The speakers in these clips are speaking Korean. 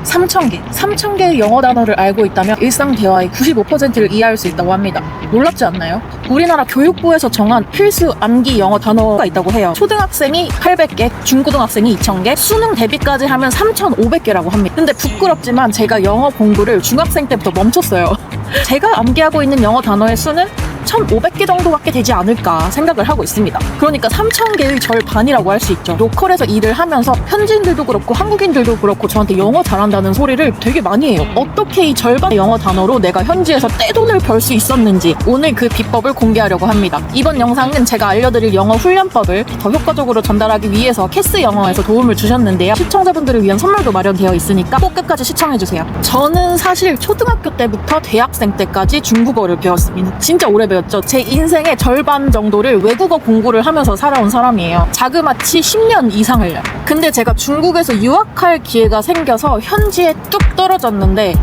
3,000개의 영어 단어를 알고 있다면 일상 대화의 95%를 이해할 수 있다고 합니다. 놀랍지 않나요? 우리나라 교육부에서 정한 필수 암기 영어 단어가 있다고 해요. 초등학생이 800개, 중고등학생이 2,000개, 수능 대비까지 하면 3,500개라고 합니다. 근데 부끄럽지만 제가 영어 공부를 중학생 때부터 멈췄어요. 제가 암기하고 있는 영어 단어의 수는 1,500개 정도밖에 되지 않을까 생각을 하고 있습니다. 그러니까 3,000개의 절반이라고 할 수 있죠. 로컬에서 일을 하면서 현지인들도 그렇고 한국인들도 그렇고 저한테 영어 잘한다는 소리를 되게 많이 해요. 어떻게 이 절반의 영어 단어로 내가 현지에서 떼돈을 벌 수 있었는지 오늘 그 비법을 공개하려고 합니다. 이번 영상은 제가 알려드릴 영어 훈련법을 더 효과적으로 전달하기 위해서 캐스 영어에서 도움을 주셨는데요. 시청자분들을 위한 선물도 마련되어 있으니까 꼭 끝까지 시청해주세요. 저는 사실 초등학교 때부터 대학생 때까지 중국어를 배웠습니다. 진짜 오래 배웠죠. 제 인생의 절반 정도를 외국어 공부를 하면서 살아온 사람이에요. 자그마치 10년 이상을요. 근데 제가 중국에서 유학할 기회가 생겨서 현지에 뚝 떨어졌는데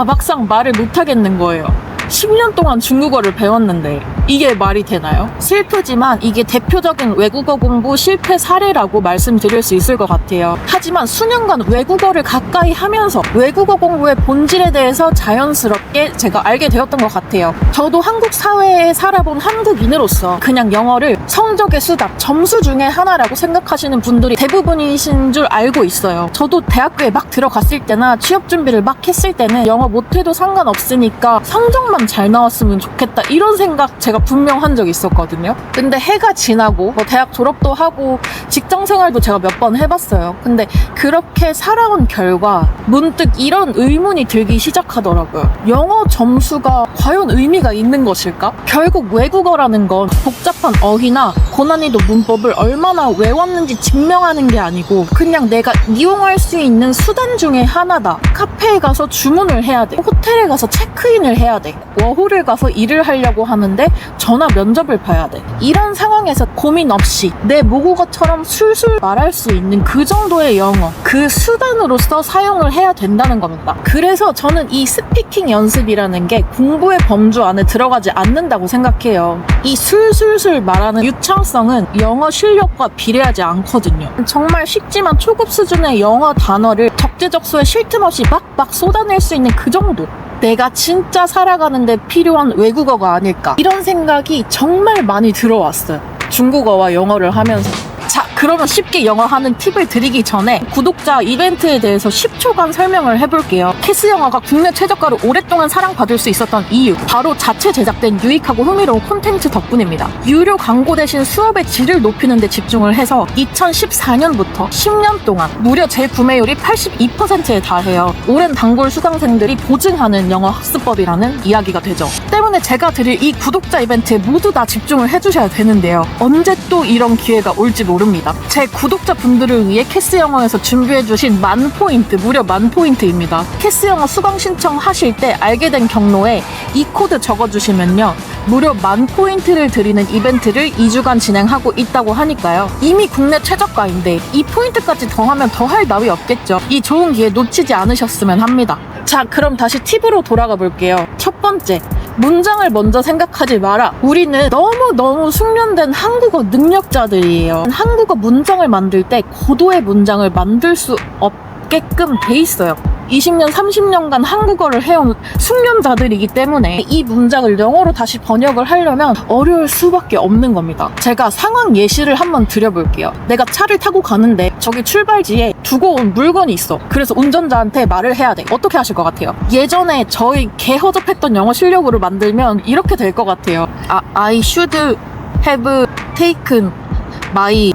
막상 말을 못하겠는 거예요. 10년 동안 중국어를 배웠는데 이게 말이 되나요? 슬프지만 이게 대표적인 외국어 공부 실패 사례라고 말씀드릴 수 있을 것 같아요. 하지만 수년간 외국어를 가까이 하면서 외국어 공부의 본질에 대해서 자연스럽게 제가 알게 되었던 것 같아요. 저도 한국 사회에 살아본 한국인으로서 그냥 영어를 성적의 수단, 점수 중에 하나라고 생각하시는 분들이 대부분이신 줄 알고 있어요. 저도 대학교에 막 들어갔을 때나 취업 준비를 막 했을 때는 영어 못해도 상관없으니까 성적만 잘 나왔으면 좋겠다 이런 생각 제가 분명 한 적이 있었거든요. 근데 해가 지나고 대학 졸업도 하고 직장 생활도 제가 몇 번 해봤어요. 근데 그렇게 살아온 결과 문득 이런 의문이 들기 시작하더라고요. 영어 점수가 과연 의미가 있는 것일까? 결국 외국어라는 건 복잡한 어휘나 고난이도 문법을 얼마나 외웠는지 증명하는 게 아니고 그냥 내가 이용할 수 있는 수단 중에 하나다. 카페에 가서 주문을 해야 돼. 호텔에 가서 체크인을 해야 돼. 워홀을 가서 일을 하려고 하는데 전화 면접을 봐야 돼. 이런 상황에서 고민 없이 내 모국어처럼 술술 말할 수 있는 그 정도의 영어, 그 수단으로서 사용을 해야 된다는 겁니다. 그래서 저는 이 스피킹 연습이라는 게 공부의 범주 안에 들어가지 않는다고 생각해요. 이 술술술 말하는 유창성은 영어 실력과 비례하지 않거든요. 정말 쉽지만 초급 수준의 영어 단어를 적재적소에 쉴 틈 없이 막막 쏟아낼 수 있는 그 정도. 내가 진짜 살아가는데 필요한 외국어가 아닐까 이런 생각이 정말 많이 들어왔어요. 중국어와 영어를 하면서. 자, 그러면 쉽게 영어 하는 팁을 드리기 전에 구독자 이벤트에 대해서 10초간 설명을 해볼게요. 캐스 영어가 국내 최저가로 오랫동안 사랑받을 수 있었던 이유, 바로 자체 제작된 유익하고 흥미로운 콘텐츠 덕분입니다. 유료 광고 대신 수업의 질을 높이는 데 집중을 해서 2014년부터 10년 동안 무려 재구매율이 82%에 달해요. 오랜 단골 수강생들이 보증하는 영어 학습법이라는 이야기가 되죠. 때문에 제가 드릴 이 구독자 이벤트에 모두 다 집중을 해주셔야 되는데요. 언제 또 이런 기회가 올지 모릅니다. 제 구독자분들을 위해 캐스 영어에서 준비해주신 10,000포인트, 무려 10,000포인트입니다. 캐스 영어 수강 신청하실 때 알게 된 경로에 이 코드 적어주시면요. 무려 10,000포인트를 드리는 이벤트를 2주간 진행하고 있다고 하니까요. 이미 국내 최저가인데 이 포인트까지 더하면 더할 나위 없겠죠. 이 좋은 기회 놓치지 않으셨으면 합니다. 자, 그럼 다시 팁으로 돌아가 볼게요. 첫 번째, 문장을 먼저 생각하지 마라. 우리는 너무 숙련된 한국어 능력자들이에요. 한국어 문장을 만들 때 고도의 문장을 만들 수 없게끔 돼 있어요. 20년, 30년간 한국어를 해온 숙련자들이기 때문에 이 문장을 영어로 다시 번역을 하려면 어려울 수밖에 없는 겁니다. 제가 상황 예시를 한번 드려볼게요. 내가 차를 타고 가는데 저기 출발지에 두고 온 물건이 있어. 그래서 운전자한테 말을 해야 돼. 어떻게 하실 것 같아요? 예전에 저희 개허접했던 영어 실력으로 만들면 이렇게 될 것 같아요. I should have taken my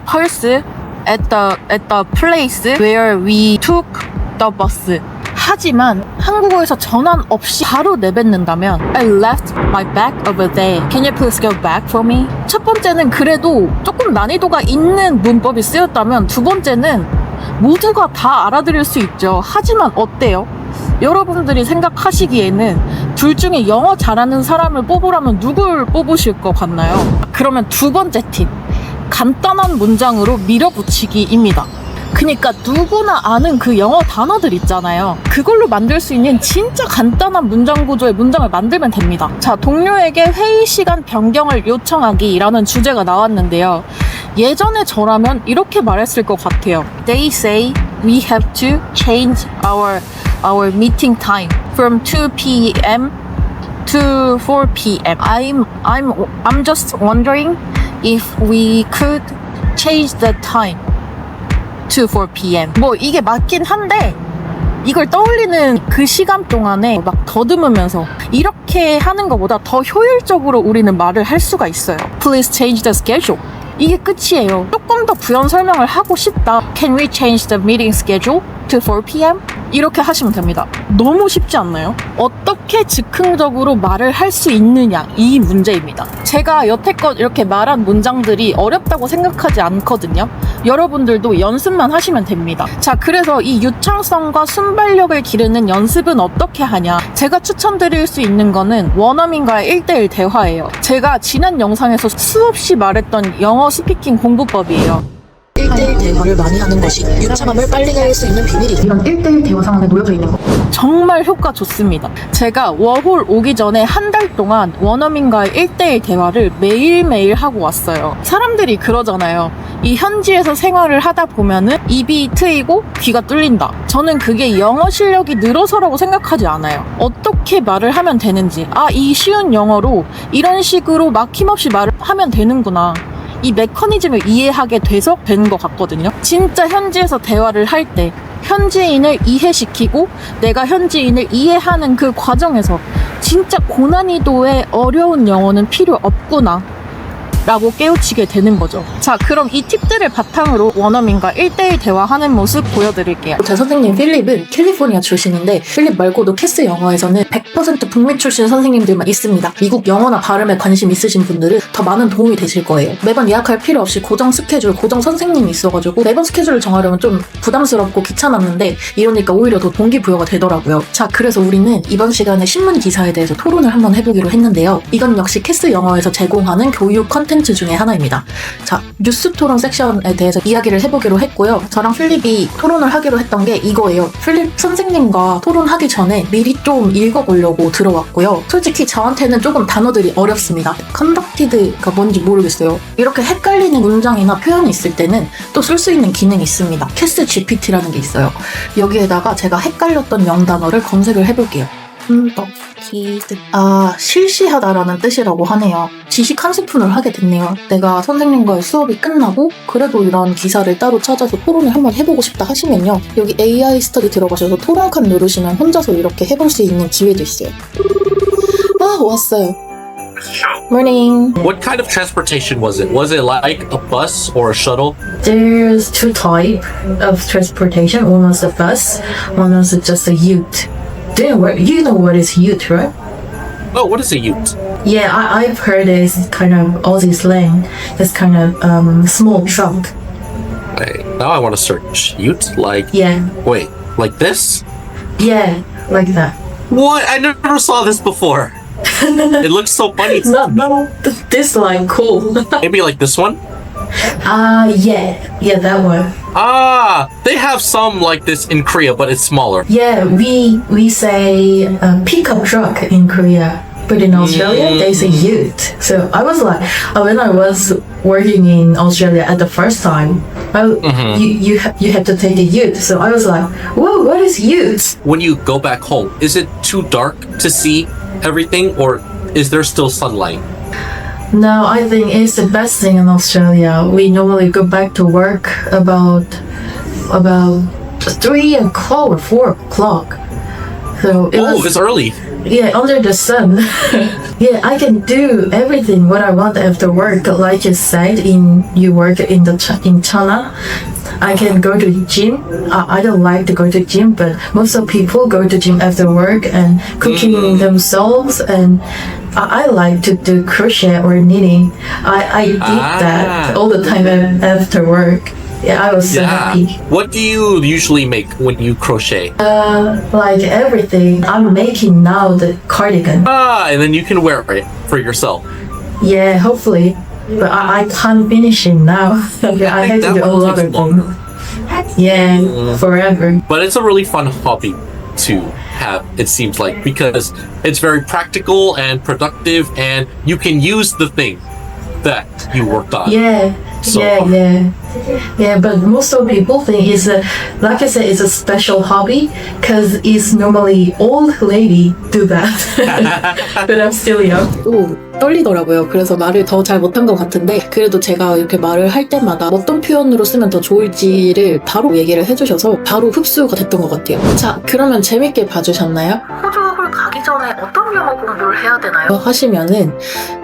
purse at the place where we took the bus. 하지만 한국어에서 전환 없이 바로 내뱉는다면 I left my bag over there. Can you please go back for me? 첫 번째는 그래도 조금 난이도가 있는 문법이 쓰였다면 두 번째는 모두가 다 알아들을 수 있죠. 하지만 어때요? 여러분들이 생각하시기에는 둘 중에 영어 잘하는 사람을 뽑으라면 누굴 뽑으실 것 같나요? 그러면 두 번째 팁, 간단한 문장으로 밀어붙이기입니다. 그러니까 누구나 아는 그 영어 단어들 있잖아요. 그걸로 만들 수 있는 진짜 간단한 문장 구조의 문장을 만들면 됩니다. 자, 동료에게 회의 시간 변경을 요청하기라는 주제가 나왔는데요. 예전에 저라면 이렇게 말했을 것 같아요. They say we have to change our meeting time from 2 p.m. to 4 p.m. I'm just wondering if we could change the time to 4 p.m. 뭐 이게 맞긴 한데 이걸 떠올리는 그 시간 동안에 막 더듬으면서 이렇게 하는 것보다 더 효율적으로 우리는 말을 할 수가 있어요. Please change the schedule. 이게 끝이에요. 조금 더 부연 설명을 하고 싶다. Can we change the meeting schedule to 4 p.m.? 이렇게 하시면 됩니다. 너무 쉽지 않나요? 어떻게 즉흥적으로 말을 할 수 있느냐, 이 문제입니다. 제가 여태껏 이렇게 말한 문장들이 어렵다고 생각하지 않거든요. 여러분들도 연습만 하시면 됩니다. 자, 그래서 이 유창성과 순발력을 기르는 연습은 어떻게 하냐? 제가 추천드릴 수 있는 거는 원어민과의 1대1 대화예요. 제가 지난 영상에서 수없이 말했던 영어 스피킹 공부법이에요. 1대1 대화를 많이 하는 것이 유창함을 빨리 낼 수 있는 비밀이다. 이런 1대1 대화 상황에 놓여져 있는 거 정말 효과 좋습니다. 제가 워홀 오기 전에 한 달 동안 원어민과의 1대1 대화를 매일매일 하고 왔어요. 사람들이 그러잖아요. 이 현지에서 생활을 하다 보면은 입이 트이고 귀가 뚫린다. 저는 그게 영어 실력이 늘어서라고 생각하지 않아요. 어떻게 말을 하면 되는지, 이 쉬운 영어로 이런 식으로 막힘없이 말을 하면 되는구나. 이 메커니즘을 이해하게 돼서 되는 것 같거든요. 진짜 현지에서 대화를 할 때 현지인을 이해시키고 내가 현지인을 이해하는 그 과정에서 진짜 고난이도의 어려운 영어는 필요 없구나 라고 깨우치게 되는 거죠. 자, 그럼 이 팁들을 바탕으로 원어민과 1대1 대화하는 모습 보여드릴게요. 제 선생님 필립은 캘리포니아 출신인데 필립 말고도 캐스 영어에서는 100% 북미 출신 선생님들만 있습니다. 미국 영어나 발음에 관심 있으신 분들은 더 많은 도움이 되실 거예요. 매번 예약할 필요 없이 고정 스케줄, 고정 선생님이 있어가지고 매번 스케줄을 정하려면 좀 부담스럽고 귀찮았는데 이러니까 오히려 더 동기부여가 되더라고요. 자, 그래서 우리는 이번 시간에 신문 기사에 대해서 토론을 한번 해보기로 했는데요. 이건 역시 캐스 영어에서 제공하는 교육 컨텐츠 중에 하나입니다. 자, 뉴스 토론 섹션에 대해서 이야기를 해보기로 했고요. 저랑 필립이 토론을 하기로 했던 게 이거예요. 필립 선생님과 토론하기 전에 미리 좀 읽어보려고 들어왔고요. 솔직히 저한테는 조금 단어들이 어렵습니다. conducted가 뭔지 모르겠어요. 이렇게 헷갈리는 문장이나 표현이 있을 때는 또 쓸 수 있는 기능이 있습니다. 캐스 GPT라는 게 있어요. 여기에다가 제가 헷갈렸던 명단어를 검색을 해볼게요. 실시하다라는 뜻이라고 하네요. 지식 한 스푼을 하게 됐네요. 내가 선생님과의 수업이 끝나고 그래도 이런 기사를 따로 찾아서 토론을 한번 해보고 싶다 하시면요. 여기 AI 스터디 들어가셔서 토론 칸 누르시면 혼자서 이렇게 해볼 수 있는 기회도 있어요. 왔어요. Morning. What kind of transportation was it? Was it like a bus or a shuttle? There's two types of transportation. One was a bus, one was just a ute. You know what is ute, right? Oh, what is a ute? Yeah, I've heard it's kind of Aussie slang. It's kind of small truck. Wait, now I want to search ute. Yeah, Wait, like this? yeah, like that. What? I never saw this before. It looks so funny. Not this line cool. Maybe like this one? Yeah, that one. They have some like this in Korea, but it's smaller. Yeah, we say pickup truck in Korea, but in Australia they say ute. So I was like, when I was working in Australia at the first time, you have to take the ute. So I was like, whoa, what is ute? When you go back home, is it too dark to see everything, or is there still sunlight? No, I think it's the best thing in Australia. We normally go back to work about 3 o'clock or 4 o'clock. So It's early. Yeah, under the sun. Yeah, I can do everything what I want after work. Like you said, you work in China. I can go to gym. I don't like to go to gym, but most of people go to gym after work and cooking themselves. And I like to do crochet or knitting. I did that all the time after work. Yeah, I was so happy. What do you usually make when you crochet? Like everything. I'm making now the cardigan. And then you can wear it for yourself. Yeah, hopefully. But I can't finish it now. I have to do a lot of things. Yeah, forever. But it's a really fun hobby to have, it seems like, because it's very practical and productive, and you can use the thing that you worked on. Yeah, So Yeah, but most of people think it's like I said, it's a special hobby because it's normally old lady do that. But I'm still young. 또 떨리더라고요. 그래서 말을 더 잘 못한 것 같은데 그래도 제가 이렇게 말을 할 때마다 어떤 표현으로 쓰면 더 좋을지를 바로 얘기를 해주셔서 바로 흡수가 됐던 것 같아요. 자, 그러면 재밌게 봐주셨나요? 호주학을 가기 전에 어떤 영어 공부를 해야 되나요? 하시면은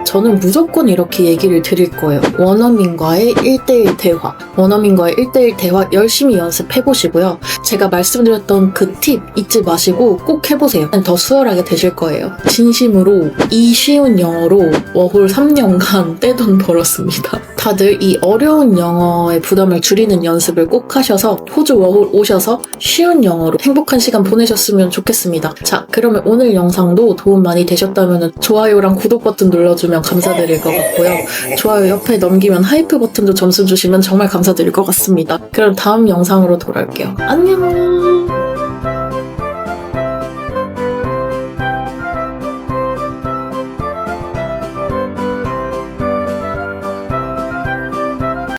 저는 무조건 이렇게 얘기를 드릴 거예요. 원어민과의 1대1 대화. 원어민과의 1대1 대화 열심히 연습해보시고요. 제가 말씀드렸던 그 팁 잊지 마시고 꼭 해보세요. 더 수월하게 되실 거예요. 진심으로 이 쉬운 영어로 워홀 3년간 떼돈 벌었습니다. 다들 이 어려운 영어의 부담을 줄이는 연습을 꼭 하셔서 호주 워홀 오셔서 쉬운 영어로 행복한 시간 보내셨으면 좋겠습니다. 자, 그러면 오늘 영상도 도움 많이 되셨다면 좋아요랑 구독 버튼 눌러주면 감사드릴 것 같고요. 좋아요 옆에 넘기면 하이프 버튼도 점수 주시면 정말 감사드릴 것 같습니다. 그럼 다음 영상으로 돌아올게요. 안녕!